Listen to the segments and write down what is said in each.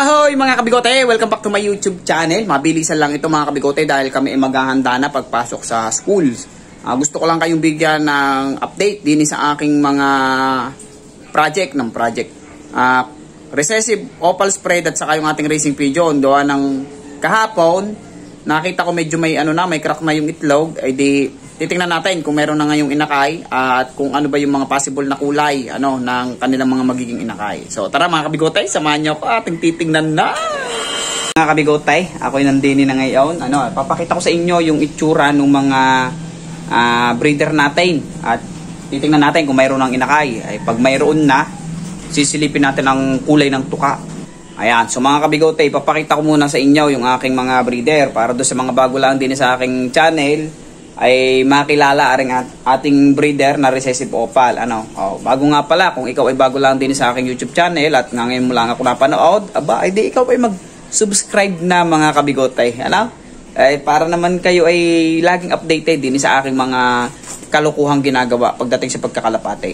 Ahoy mga kabigote! Welcome back to my YouTube channel. Mabilisan lang ito mga kabigote dahil kami ay maghahanda na pagpasok sa schools. Gusto ko lang kayong bigyan ng update din sa aking mga project. Recessive opal spread at saka yung ating racing pigeon. Doon ng kahapon, nakita ko medyo may may crack na yung itlog. Ay di titingnan natin kung meron na ngayong inakay at kung ano ba yung mga possible na kulay ng kanilang mga magiging inakay. So tara mga kabigotay, samahan niyo ako ating titingnan na. Mga kabigotay, ako'y nandini na ngayon. Papakita ko sa inyo yung itsura ng mga breeder natin at titingnan natin kung mayroon ng inakay. Ay pag mayroon na, sisilipin natin ang kulay ng tuka. Ayan, so mga kabigotay, papakita ko muna sa inyo yung aking mga breeder para do sa mga bago lang din sa aking channel ay makilala ring ating breeder na recessive opal. Bago nga pala, kung ikaw ay bago lang din sa aking YouTube channel at ngayon mo lang ako napanood, ay di ikaw ay mag-subscribe na mga kabigotay. Para naman kayo ay laging updated din sa aking mga kalukuhang ginagawa pagdating sa pagkakalapate.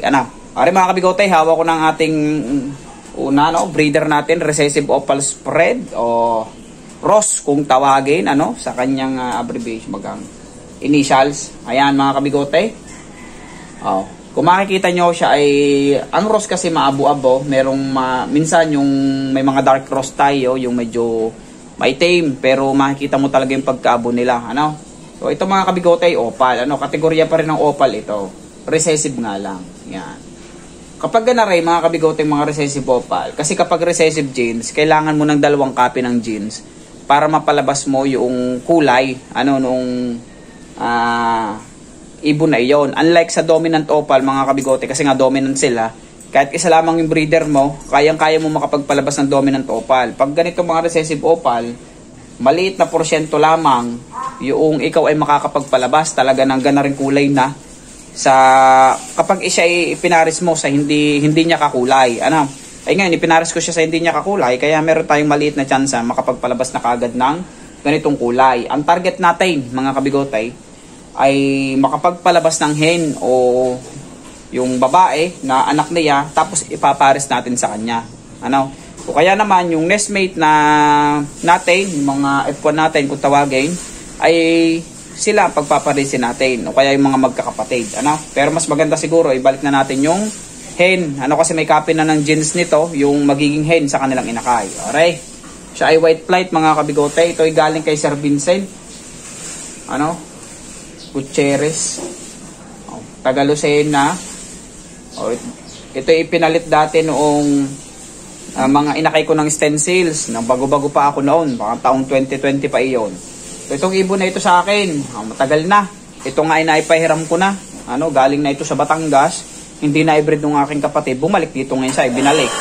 Ari mga kabigotay, hawak ko ng ating breeder natin, recessive opal spread o ROS kung tawagin sa kanyang abbreviation initials. Ayan mga kabigote. Kung makikita nyo siya ay ang ROS kasi maabu-abo. Merong minsan yung may mga dark ROS tayo, yung medyo maitim, pero makikita mo talaga yung pagkaabo nila. So ito mga kabigote opal. Kategorya pa rin ng opal ito. Recessive nga lang. Yan. Kapag ganaray mga kabigote mga recessive opal, kasi kapag recessive genes, kailangan mo ng dalawang copy ng genes para mapalabas mo yung kulay ibon na iyon. Unlike sa dominant opal mga kabigote, kasi nga dominant sila, kahit isa lamang yung breeder mo, kayang-kaya mo makapagpalabas ng dominant opal. Pag ganito mga recessive opal, maliit na porsyento lamang yung ikaw ay makakapagpalabas talaga ng ganaring kulay na kapag siya ay ipinaris mo sa hindi niya kakulay. Ngayon ipinaris ko siya sa hindi niya kakulay, kaya meron tayong maliit na tsansa makapagpalabas na kagad ng ganitong kulay. Ang target natin mga kabigotay ay makapagpalabas ng hen o yung babae na anak niya, tapos ipapares natin sa kanya. O kaya naman yung nestmate na natin, mga F1 natin kung tawagin, ay sila pagpaparisin natin, o kaya yung mga magkakapatid. Pero mas maganda siguro ibalik na natin yung hen, kasi may copy na ng genes nito, yung magiging hen sa kanilang inakay. Alright, siya ay white flight mga kabigote. Ito ay galing kay Sir Vincent Gutierrez, taga Lucena. Ito ay pinalit dati noong mga inakay ko ng stencils, nang bago-bago pa ako noon, baka taong 2020 pa iyon. Itong ibon na ito sa akin, matagal na. Ito nga ay naipahiram ko na. Galing na ito sa Batangas, hindi na i-breed ng aking kapatid, bumalik dito ngayon siya, binalik.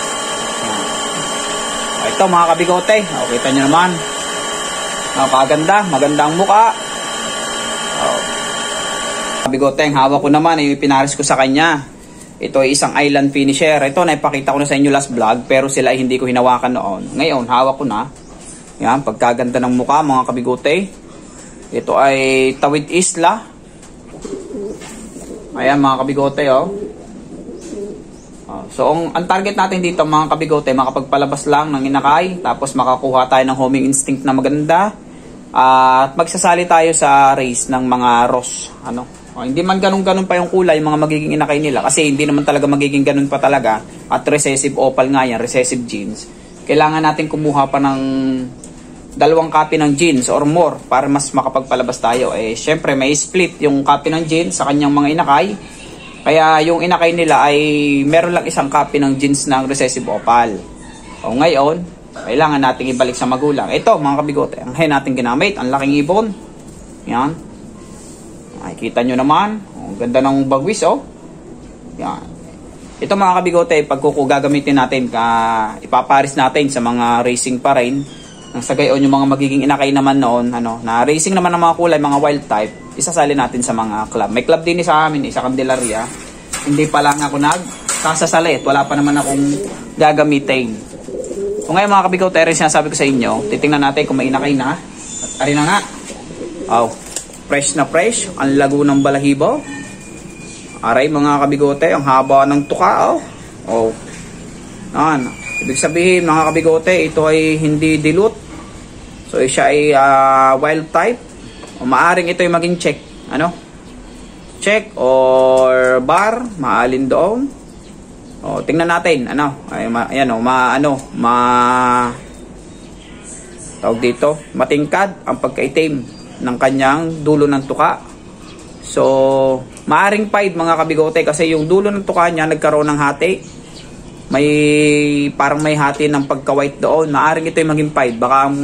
Ito mga kabigote, kita nyo naman, kaganda, maganda ang mukha. Kabigote, ang hawak ko naman ay pinaris ko sa kanya. Ito ay isang island finisher. Ito naipakita ko na sa inyo last vlog, pero sila ay hindi ko hinawakan noon. Ngayon hawak ko na. Yan, pagkaganda ng mukha mga kabigote. Ito ay Tawid Isla. Ayan mga kabigote So ang target natin dito mga kabigote, makapagpalabas lang ng inakay, tapos makakuha tayo ng homing instinct na maganda, at magsasali tayo sa race ng mga ROS. Hindi man ganun pa yung kulay yung mga magiging inakay nila, kasi hindi naman talaga magiging ganun pa talaga, at recessive opal nga yan, recessive genes. Kailangan natin kumuha pa ng dalawang copy ng genes or more para mas makapagpalabas tayo. Syempre may split yung copy ng genes sa kanyang mga inakay, kaya yung inakay nila ay meron lang isang copy ng genes ng recessive opal. Ngayon kailangan nating ibalik sa magulang. Ito mga kabigote, ang hen natin ginamit, ang laking ibon. Yan, kita nyo naman, ang ganda ng bagwis. Yan. Ito mga kabigote, gagamitin natin, ipaparis natin sa mga racing pa rin. Nang sa gayon yung mga magiging inakay naman noon, na racing naman ng mga kulay, mga wild type, isasali natin sa mga club. May club din sa amin, sa Candelaria. Hindi pa lang ako nagsasalit, wala pa naman akong gagamitin. So ngayon mga kabigote, rin sinasabi ko sa inyo, titingnan natin kung may inakay na. At ari na nga. Fresh na fresh, ang lago ng balahibo. Aray mga kabigote, ang haba ng tuka. Ibig sabihin mga kabigote, ito ay hindi dilute. So siya ay wild type. O maaring ito ay maging check. Ano? Check or bar, maalin doon. O tingnan natin, ano? Ay ayan oh, tawag dito, matingkad ang pagkaitim ng kanyang dulo ng tuka. So, maaring pied mga kabigote kasi yung dulo ng tuka niya nagkaroon ng hati. Parang may hati ng pagka-white doon. Maaring ito yung maging pied. Baka ang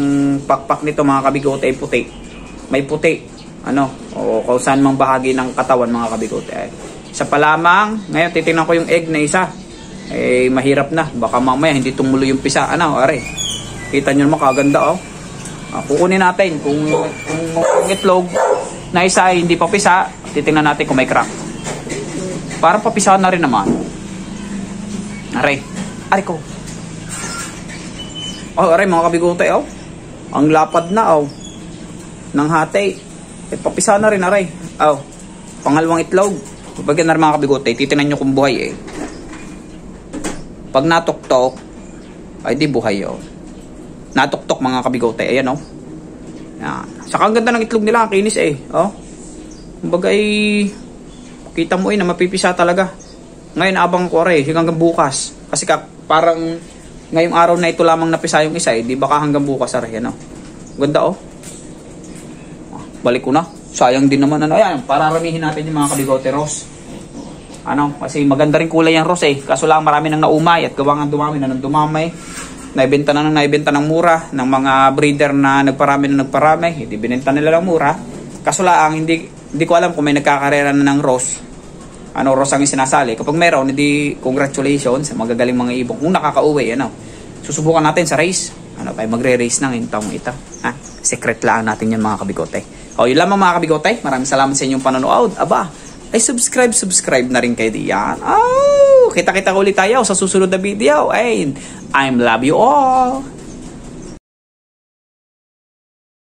pakpak nito mga kabigote ay puti. May puti. Ano? O kung saan mang bahagi ng katawan mga kabigote. Isa pa lamang. Ngayon titingnan ko yung egg na isa. Mahirap na. Baka mamaya hindi tumulo yung pisa. Ano? Are. Kita nyo naman kaganda oh. Kukunin natin kung itlog na isa ay hindi pa pisa. Titingnan natin kung may crack. Parang papisa na rin naman. Aray. Aray ko. Oh, aray mga kabigote oh. Ang lapad na oh. Ng hati. Papisa na rin aray. Oh. Pangalawang itlog. Pagpagyan na rin mga kabigote. Titingnan nyo kung buhay Pag natuktok ay di buhay oh. Natuktok mga kabigote. Ayan oh. Yan. Saka ang ganda ng itlog nila. Kinis oh. Kumbaga kita mo na mapipisa talaga. Ngayon abang ko hanggang bukas. Kasi parang ngayong araw na ito lamang napisa yung isa di baka hanggang bukas ano. Ganda oh. Balik ko na. Sayang din naman ano. Ayan, pararamihin natin yung mga kabigote rose. Ano, kasi maganda rin kulay yung rose Kaso lang marami nang naumay at gawang dumami na nang dumamay. Naibenta ng mura ng mga breeder na nagparami. Hindi binenta nila ng mura. Kaso lang hindi ko alam kung may nagkakarera na ng rose. Ano rose ang sinasali. Kapag meron, hindi congratulations, magagaling mga ibong. Kung nakakauwi, susubukan natin sa race. Tayo magre-race ng taong ito. Secret lang natin yan mga kabigote. Yun lamang mga kabigote. Maraming salamat sa inyong panonood. Aba, ay subscribe na rin kayo diyan. Kita-kita ulit tayo sa susunod na video. And I love you all.